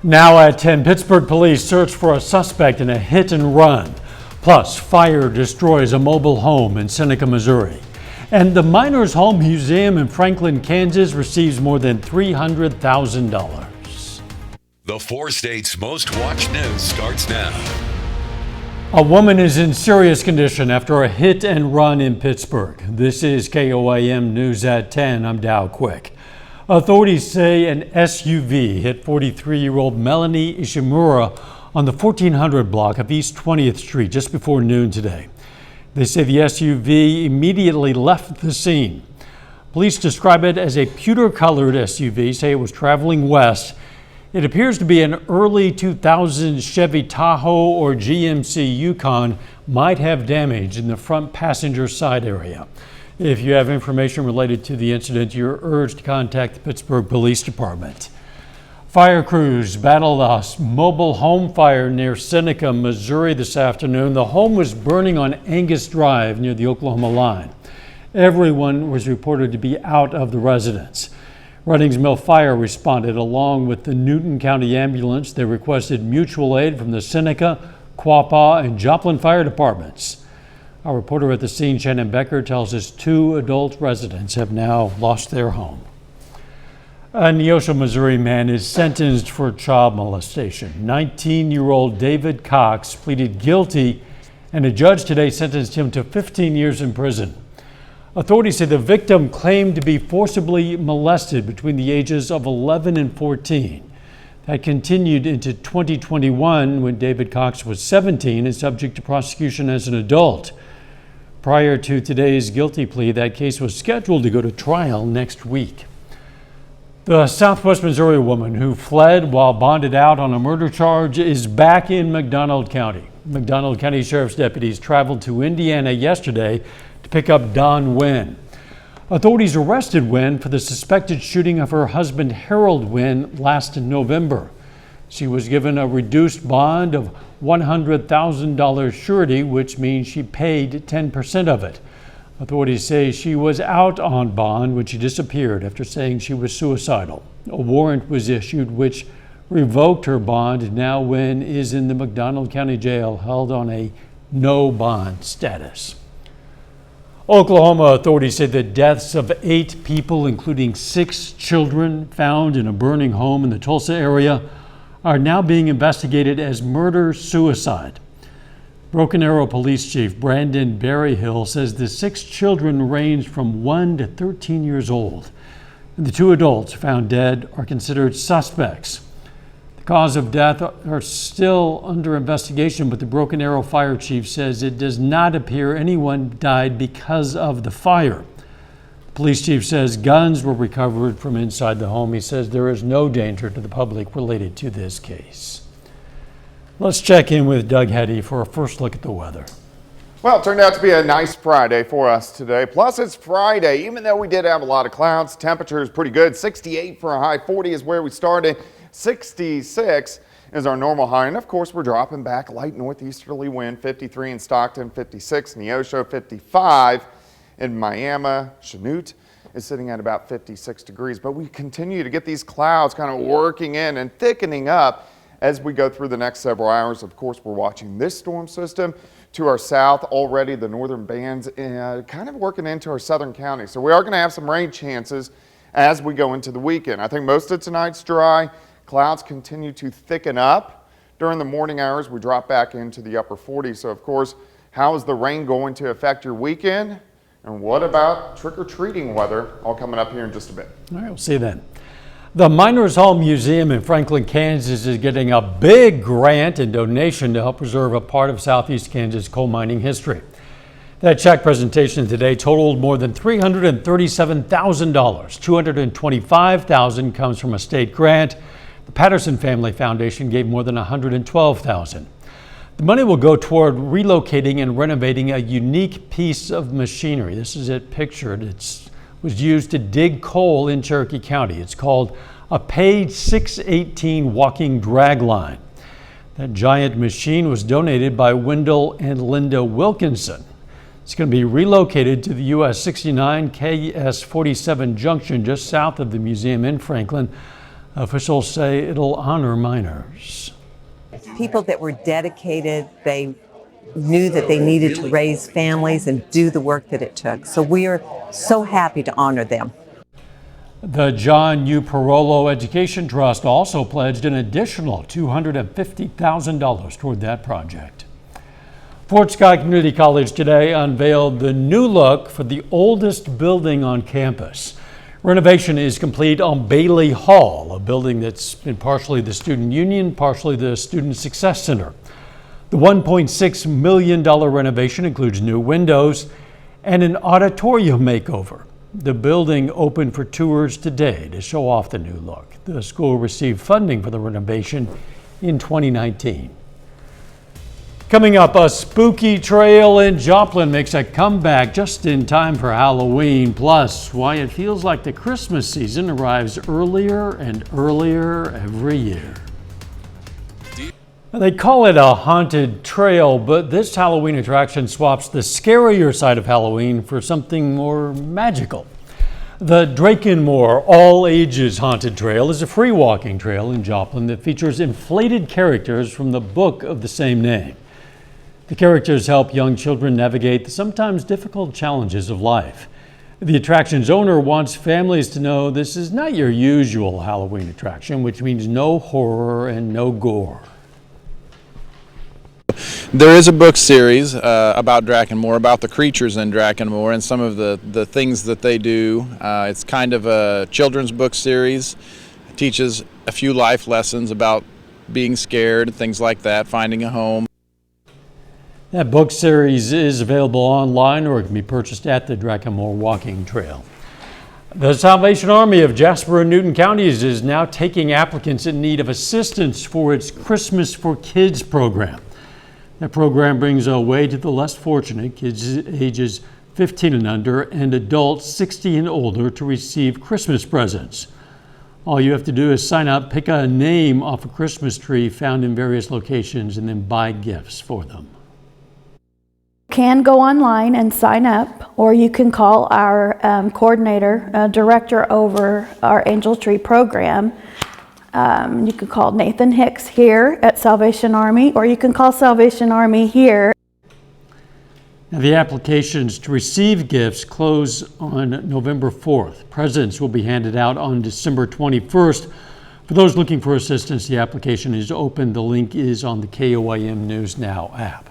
Now at 10, Pittsburgh police search for a suspect in a hit and run. Plus, fire destroys a mobile home in Seneca, Missouri. And the Miners Hall Museum in Franklin, Kansas receives more than $300,000. The 4 states' most watched news starts now. A woman is in serious condition after a hit and run in Pittsburgh. This is KOAM News at 10. I'm Dow Quick. Authorities say an SUV hit 43-year-old Melanie Ishimura on the 1400 block of East 20th Street just before noon today. They say the SUV immediately left the scene. Police describe it as a pewter-colored SUV, say it was traveling west. It appears to be an early 2000s Chevy Tahoe or GMC Yukon, might have damage in the front passenger side area. If you have information related to the incident, you're urged to contact the Pittsburgh Police Department. Fire crews battled a mobile home fire near Seneca, Missouri this afternoon. The home was burning on Angus Drive near the Oklahoma line. Everyone was reported to be out of the residence. Runnings Mill Fire responded along with the Newton County Ambulance. They requested mutual aid from the Seneca, Quapaw, and Joplin fire departments. Our reporter at the scene, Shannon Becker, tells us 2 adult residents have now lost their home. A Neosho, Missouri man is sentenced for child molestation. 19-year-old David Cox pleaded guilty, and a judge today sentenced him to 15 years in prison. Authorities say the victim claimed to be forcibly molested between the ages of 11 and 14. That continued into 2021 when David Cox was 17 and subject to prosecution as an adult. Prior to today's guilty plea, that case was scheduled to go to trial next week. The Southwest Missouri woman who fled while bonded out on a murder charge is back in McDonald County. McDonald County Sheriff's deputies traveled to Indiana yesterday to pick up Dawn Wynn. Authorities arrested Wynn for the suspected shooting of her husband Harold Wynn last November. She was given a reduced bond of $100,000 surety, which means she paid 10% of it. Authorities say she was out on bond when she disappeared after saying she was suicidal. A warrant was issued which revoked her bond. Now Wynn is in the McDonald County Jail, held on a no bond status. Oklahoma authorities say the deaths of 8 people, including 6 children found in a burning home in the Tulsa area, are now being investigated as murder-suicide. Broken Arrow Police Chief Brandon Berryhill says the 6 children ranged from 1 to 13 years old. And the 2 adults found dead are considered suspects. The cause of death are still under investigation, but the Broken Arrow Fire Chief says it does not appear anyone died because of the fire. The police chief says guns were recovered from inside the home. He says there is no danger to the public related to this case. Let's check in with Doug Hetty for a first look at the weather. Well, it turned out to be a nice Friday for us today. Plus, it's Friday. Even though we did have a lot of clouds, temperature is pretty good. 68 for a high, 40 is where we started. 66 is our normal high. And of course, we're dropping back light northeasterly wind, 53 in Stockton, 56 in Neosho, 55 in Miami. Chanute is sitting at about 56 degrees. But we continue to get these clouds kind of working in and thickening up as we go through the next several hours. Of course, we're watching this storm system to our south already. The northern bands kind of working into our southern counties. So we are going to have some rain chances as we go into the weekend. I think most of tonight's dry. Clouds continue to thicken up. During the morning hours, we drop back into the upper 40s. So, of course, how is the rain going to affect your weekend? And what about trick-or-treating weather? All coming up here in just a bit. All right, we'll see you then. The Miners Hall Museum in Franklin, Kansas is getting a big grant and donation to help preserve a part of Southeast Kansas coal mining history. That check presentation today totaled more than $337,000. $225,000 comes from a state grant. The Patterson Family Foundation gave more than $112,000. The money will go toward relocating and renovating a unique piece of machinery. This is it pictured. It was used to dig coal in Cherokee County. It's called a Page 618 walking drag line. That giant machine was donated by Wendell and Linda Wilkinson. It's going to be relocated to the US 69 KS 47 junction just south of the museum in Franklin. Officials say it'll honor miners. People that were dedicated, they knew that they needed to raise families and do the work that it took. So we are so happy to honor them. The John U. Parolo Education Trust also pledged an additional $250,000 toward that project. Fort Scott Community College today unveiled the new look for the oldest building on campus. Renovation is complete on Bailey Hall, a building that's been partially the Student Union, partially the Student Success Center. The $1.6 million renovation includes new windows and an auditorium makeover. The building opened for tours today to show off the new look. The school received funding for the renovation in 2019. Coming up, a spooky trail in Joplin makes a comeback just in time for Halloween, plus why it feels like the Christmas season arrives earlier and earlier every year. They call it a haunted trail, but this Halloween attraction swaps the scarier side of Halloween for something more magical. The Drakenmore All Ages Haunted Trail is a free walking trail in Joplin that features inflated characters from the book of the same name. The characters help young children navigate the sometimes difficult challenges of life. The attraction's owner wants families to know this is not your usual Halloween attraction, which means no horror and no gore. There is a book series about Drakenmore, about the creatures in Drakenmore and some of the things that they do. It's kind of a children's book series. It teaches a few life lessons about being scared, things like that, finding a home. That book series is available online or it can be purchased at the Drakenmore Walking Trail. The Salvation Army of Jasper and Newton Counties is now taking applicants in need of assistance for its Christmas for Kids program. That program brings a way to the less fortunate, kids ages 15 and under and adults 60 and older, to receive Christmas presents. All you have to do is sign up, pick a name off a Christmas tree found in various locations, and then buy gifts for them. Can go online and sign up, or you can call our coordinator, director over our Angel Tree program. You can call Nathan Hicks here at Salvation Army, or you can call Salvation Army here. Now, the applications to receive gifts close on November 4th. Presents will be handed out on December 21st. For those looking for assistance, the application is open. The link is on the KOIM News Now app.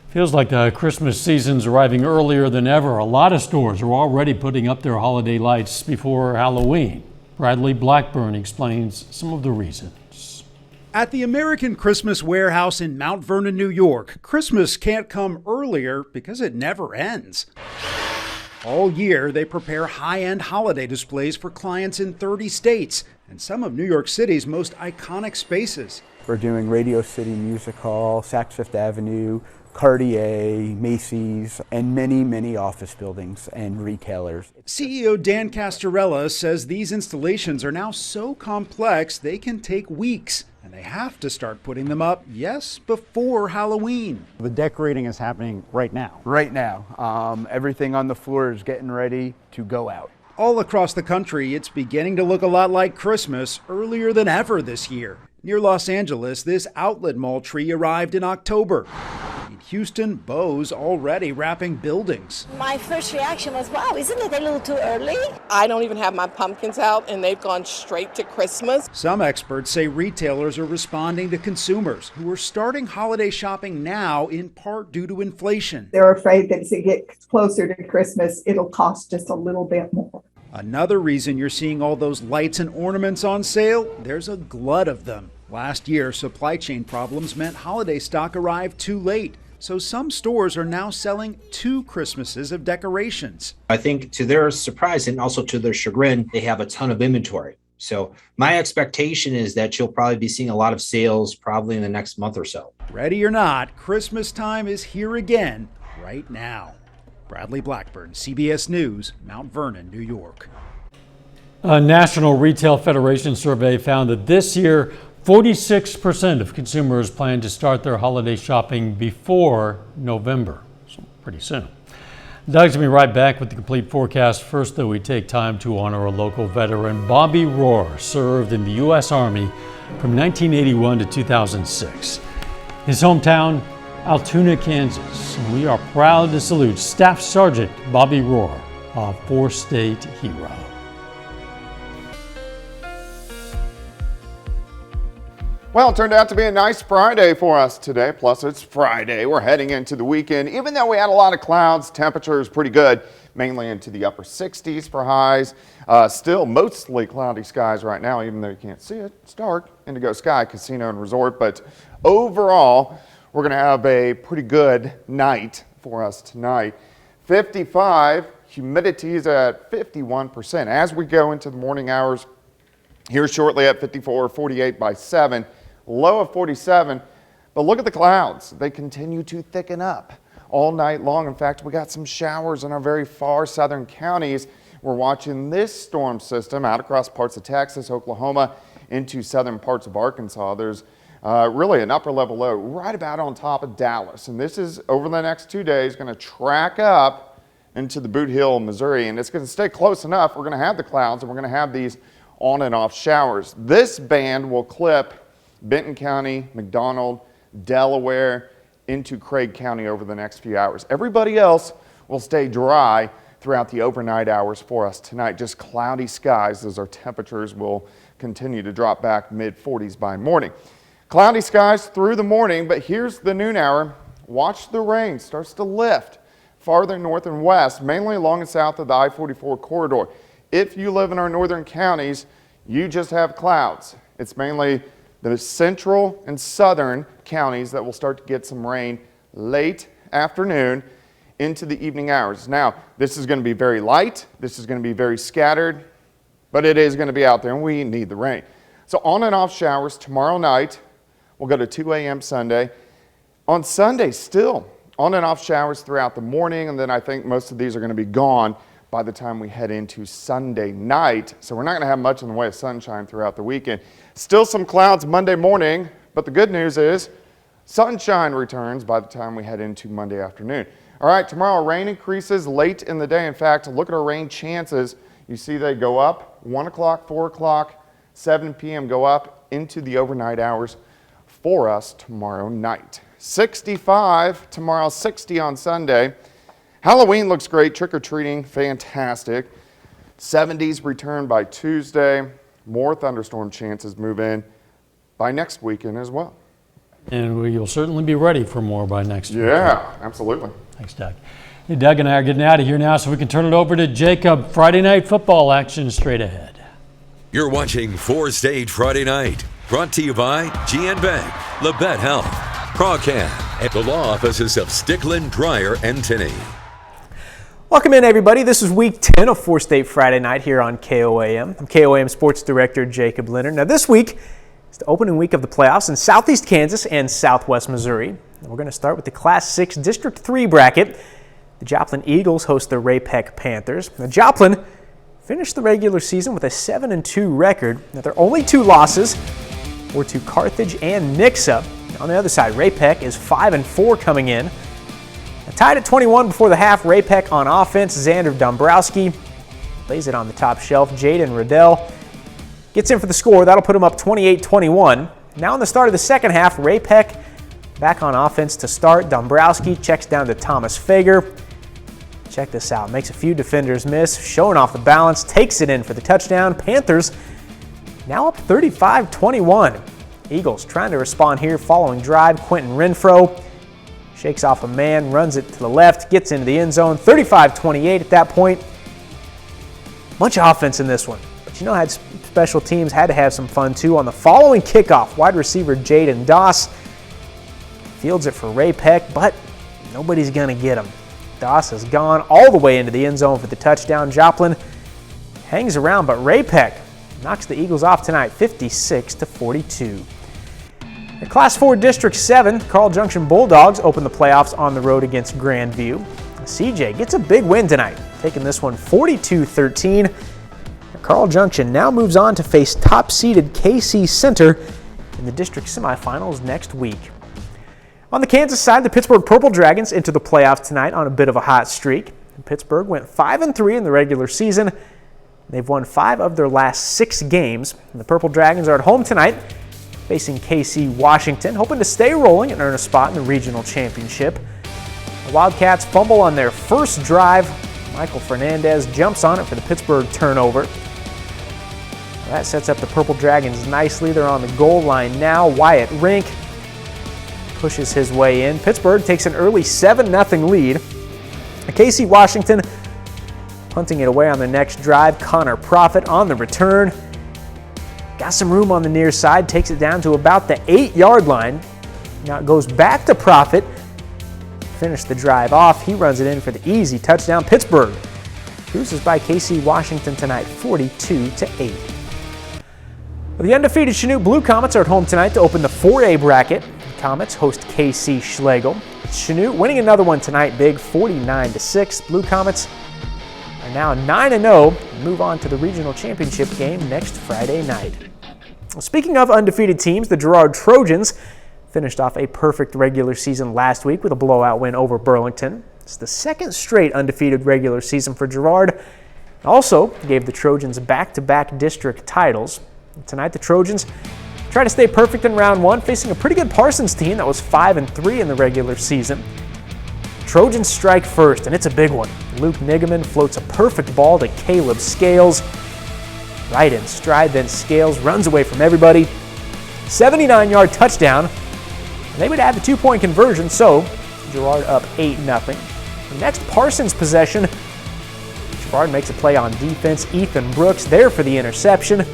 Feels like the Christmas season's arriving earlier than ever. A lot of stores are already putting up their holiday lights before Halloween. Bradley Blackburn explains some of the reasons. At the American Christmas Warehouse in Mount Vernon, New York, Christmas can't come earlier because it never ends. All year, they prepare high-end holiday displays for clients in 30 states and some of New York City's most iconic spaces. We're doing Radio City Music Hall, Saks Fifth Avenue, Cartier, Macy's, and many office buildings and retailers. CEO Dan Castorella says these installations are now so complex they can take weeks, and they have to start putting them up, yes, before Halloween. The decorating is happening right now. Right now, everything on the floor is getting ready to go out. All across the country, it's beginning to look a lot like Christmas earlier than ever this year. Near Los Angeles, this outlet mall tree arrived in October. In Houston, Bo's already wrapping buildings. My first reaction was, wow, isn't it a little too early? I don't even have my pumpkins out, and they've gone straight to Christmas. Some experts say retailers are responding to consumers who are starting holiday shopping now, in part due to inflation. They're afraid that as it gets closer to Christmas, it'll cost just a little bit more. Another reason you're seeing all those lights and ornaments on sale, there's a glut of them. Last year, supply chain problems meant holiday stock arrived too late. So some stores are now selling 2 Christmases of decorations. I think to their surprise and also to their chagrin, they have a ton of inventory. So my expectation is that you'll probably be seeing a lot of sales probably in the next month or so. Ready or not, Christmas time is here again right now. Bradley Blackburn, CBS News, Mount Vernon, New York. A National Retail Federation survey found that this year, 46% of consumers plan to start their holiday shopping before November, so pretty soon. Doug's going to be right back with the complete forecast. First, though, we take time to honor a local veteran. Bobby Rohr served in the U.S. Army from 1981 to 2006. His hometown, Altoona, Kansas. And we are proud to salute Staff Sergeant Bobby Rohr, a four-state hero. Well, it turned out to be a nice Friday for us today. Plus, it's Friday. We're heading into the weekend. Even though we had a lot of clouds, temperature is pretty good, mainly into the upper 60s for highs. Still mostly cloudy skies right now, even though you can't see it. It's dark. Indigo Sky Casino and Resort. But overall, we're going to have a pretty good night for us tonight. 55, humidity is at 51%. As we go into the morning hours, here shortly at 54, 48 by 7. Low of 47, but look at the clouds. They continue to thicken up all night long. In fact, we got some showers in our very far southern counties. We're watching this storm system out across parts of Texas, Oklahoma, into southern parts of Arkansas. There's really an upper level low right about on top of Dallas. And this is over the next 2 days going to track up into the Boot Hill, Missouri. And it's going to stay close enough. We're going to have the clouds and we're going to have these on and off showers. This band will clip Benton County, McDonald, Delaware, into Craig County over the next few hours. Everybody else will stay dry throughout the overnight hours for us tonight. Just cloudy skies as our temperatures will continue to drop back mid-40s by morning. Cloudy skies through the morning, but here's the noon hour. Watch the rain starts to lift farther north and west, mainly along and south of the I-44 corridor. If you live in our northern counties, you just have clouds. It's mainly the central and southern counties that will start to get some rain late afternoon into the evening hours. Now, this is going to be very light. This is going to be very scattered, but it is going to be out there and we need the rain. So on and off showers tomorrow night. We'll go to 2 a.m. Sunday. On Sunday, still on and off showers throughout the morning, and then I think most of these are going to be gone by the time we head into Sunday night. So we're not going to have much in the way of sunshine throughout the weekend. Still some clouds Monday morning, but the good news is sunshine returns by the time we head into Monday afternoon. All right, tomorrow rain increases late in the day. In fact, look at our rain chances. You see they go up 1 o'clock, 4 o'clock, 7 p.m. go up into the overnight hours for us tomorrow night. 65 tomorrow, 60 on Sunday. Halloween looks great. Trick-or-treating, fantastic. 70s return by Tuesday. More thunderstorm chances move in by next weekend as well. And you'll certainly be ready for more by next week. Yeah, absolutely. Thanks, Doug. Hey, Doug and I are getting out of here now so we can turn it over to Jacob. Friday night football action straight ahead. You're watching 4 State Friday Night, brought to you by GN Bank, Labette Health, Procam, and the law offices of Stickland, Dryer, and Tinney. Welcome in, everybody. This is week 10 of 4 State Friday Night here on KOAM. I'm KOAM Sports Director Jacob Leonard. Now, this week is the opening week of the playoffs in Southeast Kansas and Southwest Missouri. And we're going to start with the Class 6 District 3 bracket. The Joplin Eagles host the Ray-Pec Panthers. Now, Joplin finished the regular season with a 7-2 record. Now, their only two losses were to Carthage and Nixa. On the other side, Ray-Pec is 5-4 coming in. Tied at 21 before the half, Ray-Pec on offense. Xander Dombrowski lays it on the top shelf. Jaden Riddell gets in for the score. That'll put him up 28-21. Now in the start of the second half, Ray-Pec back on offense to start. Dombrowski checks down to Thomas Fager. Check this out. Makes a few defenders miss. Showing off the balance. Takes it in for the touchdown. Panthers now up 35-21. Eagles trying to respond here following drive. Quentin Renfro shakes off a man, runs it to the left, gets into the end zone. 35-28 at that point. Bunch of offense in this one. But you know, had special teams had to have some fun too. On the following kickoff, wide receiver Jaden Doss fields it for Ray-Pec, but nobody's going to get him. Doss has gone all the way into the end zone for the touchdown. Joplin hangs around, but Ray-Pec knocks the Eagles off tonight, 56-42. In Class 4 District 7, Carl Junction Bulldogs open the playoffs on the road against Grandview. CJ gets a big win tonight, taking this one 42-13. Carl Junction now moves on to face top-seeded KC Center in the district semifinals next week. On the Kansas side, the Pittsburgh Purple Dragons into the playoffs tonight on a bit of a hot streak. Pittsburgh went 5-3 in the regular season. They've won 5 of their last 6 games. And the Purple Dragons are at home tonight, facing KC Washington, hoping to stay rolling and earn a spot in the regional championship. The Wildcats fumble on their first drive. Michael Fernandez jumps on it for the Pittsburgh turnover. That sets up the Purple Dragons nicely. They're on the goal line now. Wyatt Rink pushes his way in. Pittsburgh takes an early 7-0 lead. KC Washington punting it away on the next drive. Connor Profit on the return. Got some room on the near side, takes it down to about the 8-yard line. Now it goes back to Profit. Finish the drive off. He runs it in for the easy touchdown. Pittsburgh cruises by KC Washington tonight, 42-8. The undefeated Chanute Blue Comets are at home tonight to open the 4A bracket. The Comets host KC Schlegel. Chanute winning another one tonight, big, 49-6. Blue Comets are now 9-0 and move on to the regional championship game next Friday night. Well, speaking of undefeated teams, the Girard Trojans finished off a perfect regular season last week with a blowout win over Burlington. It's the second straight undefeated regular season for Girard. Also gave the Trojans back-to-back district titles. Tonight, the Trojans try to stay perfect in round 1, facing a pretty good Parsons team that was 5-3 in the regular season. Trojans strike first, and it's a big one. Luke Nigaman floats a perfect ball to Caleb Scales. Right in stride, then Scales runs away from everybody. 79-yard touchdown, and they would add the 2-point conversion, so Girard up 8-0. The next Parsons possession, Girard makes a play on defense. Ethan Brooks there for the interception.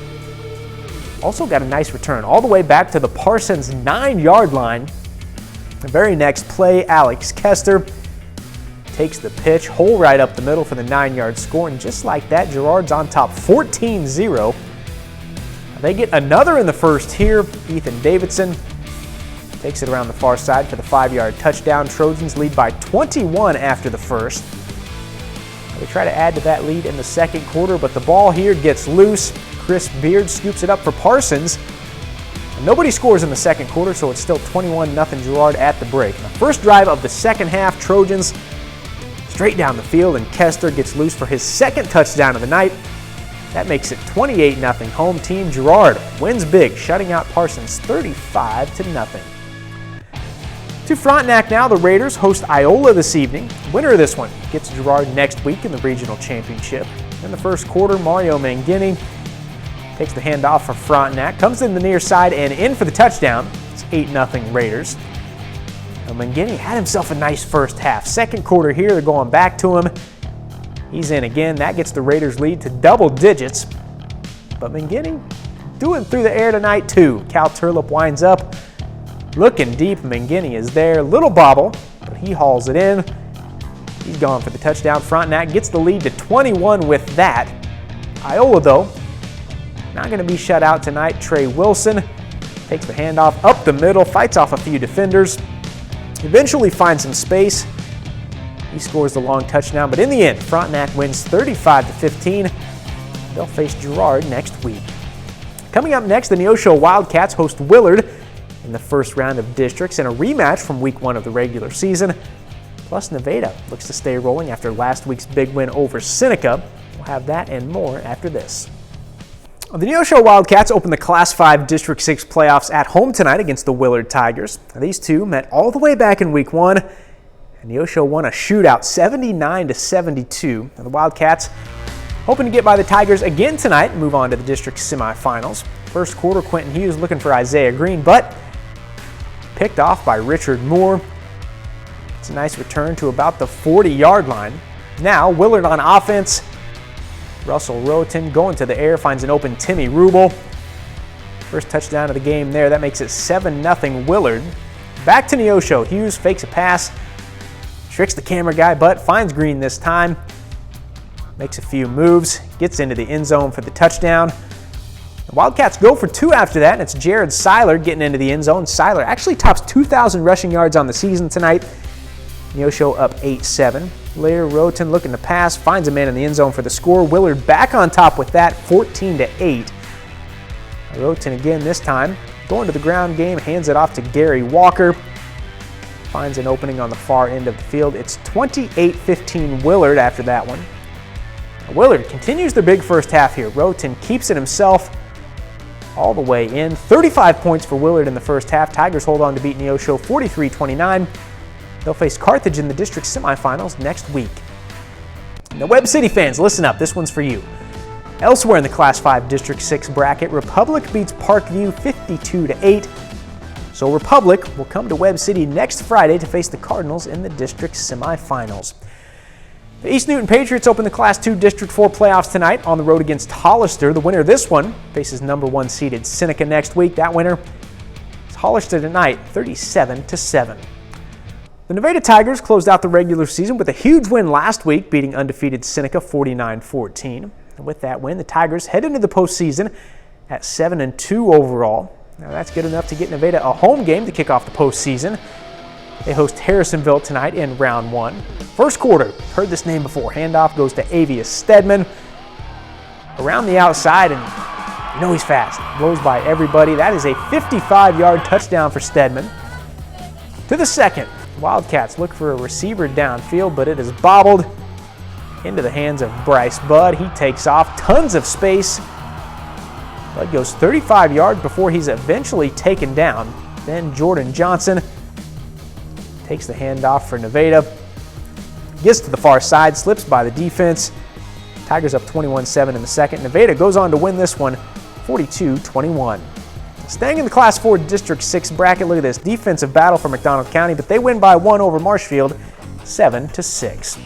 Also got a nice return all the way back to the Parsons 9-yard line. The very next play, Alex Kester takes the pitch, hole right up the middle for the 9-yard score, and just like that, Girard's on top 14-0. They get another in the first here. Ethan Davidson takes it around the far side for the 5-yard touchdown. Trojans lead by 21 after the first. They try to add to that lead in the second quarter, but the ball here gets loose. Chris Beard scoops it up for Parsons. And nobody scores in the second quarter, so it's still 21-0 Girard at the break. And the first drive of the second half, Trojans straight down the field, and Kester gets loose for his second touchdown of the night. That makes it 28-0 home team. Girard wins big, shutting out Parsons 35-0. To Frontenac now, the Raiders host Iola this evening. The winner of this one gets Girard next week in the regional championship. In the first quarter, Mario Mangini takes the handoff for Frontenac, comes in the near side and in for the touchdown. It's 8-0 Raiders. Now, Mangini had himself a nice first half. Second quarter here, they're going back to him. He's in again. That gets the Raiders' lead to double digits. But Mangini doing through the air tonight too. Cal Turlip winds up. Looking deep, Mangini is there. Little bobble, but he hauls it in. He's gone for the touchdown. Frontenac gets the lead to 21 with that. Iola, though, not going to be shut out tonight. Trey Wilson takes the handoff up the middle, fights off a few defenders, eventually finds some space. He scores the long touchdown, but in the end, Frontenac wins 35-15. They'll face Girard next week. Coming up next, the Neosho Wildcats host Willard in the first round of districts in a rematch from week 1 of the regular season. Plus, Nevada looks to stay rolling after last week's big win over Seneca. We'll have that and more after this. The Neosho Wildcats open the Class 5 District 6 playoffs at home tonight against the Willard Tigers. Now, these two met all the way back in week 1. And Neosho won a shootout 79-72. Now, the Wildcats hoping to get by the Tigers again tonight and move on to the district semifinals. First quarter, Quentin Hughes looking for Isaiah Green, but picked off by Richard Moore. It's a nice return to about the 40-yard line. Now, Willard on offense. Russell Roten going to the air, finds an open Timmy Rubel. First touchdown of the game there. That makes it 7-0 Willard. Back to Neosho. Hughes fakes a pass, tricks the camera guy, but finds Green this time. Makes a few moves, gets into the end zone for the touchdown. The Wildcats go for 2 after that, and it's Jared Seiler getting into the end zone. Seiler actually tops 2,000 rushing yards on the season tonight. Neosho up 8-7. Later, Roten looking to pass, finds a man in the end zone for the score. Willard back on top with that, 14-8. Roten again this time, going to the ground game, hands it off to Gary Walker. finds an opening on the far end of the field. It's 28-15 Willard after that one. Willard continues their big first half here. Roten keeps it himself all the way in. 35 points for Willard in the first half. Tigers hold on to beat Neosho 43-29. They'll face Carthage in the district semifinals next week. Now, Webb City fans, listen up. This one's for you. Elsewhere in the Class 5 District 6 bracket, Republic beats Parkview 52-8. So Republic will come to Webb City next Friday to face the Cardinals in the district semifinals. The East Newton Patriots open the Class 2 District 4 playoffs tonight on the road against Hollister. The winner of this one faces number 1 seeded Seneca next week. That winner is Hollister tonight, 37-7. The Nevada Tigers closed out the regular season with a huge win last week, beating undefeated Seneca 49-14. And with that win, the Tigers head into the postseason at 7-2 overall. Now that's good enough to get Nevada a home game to kick off the postseason. They host Harrisonville tonight in round 1. First quarter, heard this name before. Handoff goes to Avius Stedman. Around the outside, and you know he's fast. Blows by everybody. That is a 55-yard touchdown for Stedman. To the second, Wildcats look for a receiver downfield, but it is bobbled into the hands of Bryce Budd. He takes off, tons of space. Budd goes 35 yards before he's eventually taken down. Then Jordan Johnson takes the handoff for Nevada. Gets to the far side, slips by the defense. Tigers up 21-7 in the second. Nevada goes on to win this one 42-21. Staying in the Class 4 District 6 bracket, look at this defensive battle for McDonald County, but they win by 1 over Marshfield, 7-6.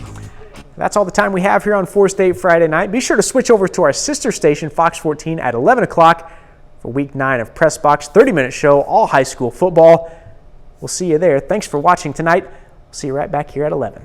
That's all the time we have here on 4 State Friday night. Be sure to switch over to our sister station, Fox 14, at 11 o'clock for Week 9 of Press Box, 30-minute show, all high school football. We'll see you there. Thanks for watching tonight. We'll see you right back here at 11.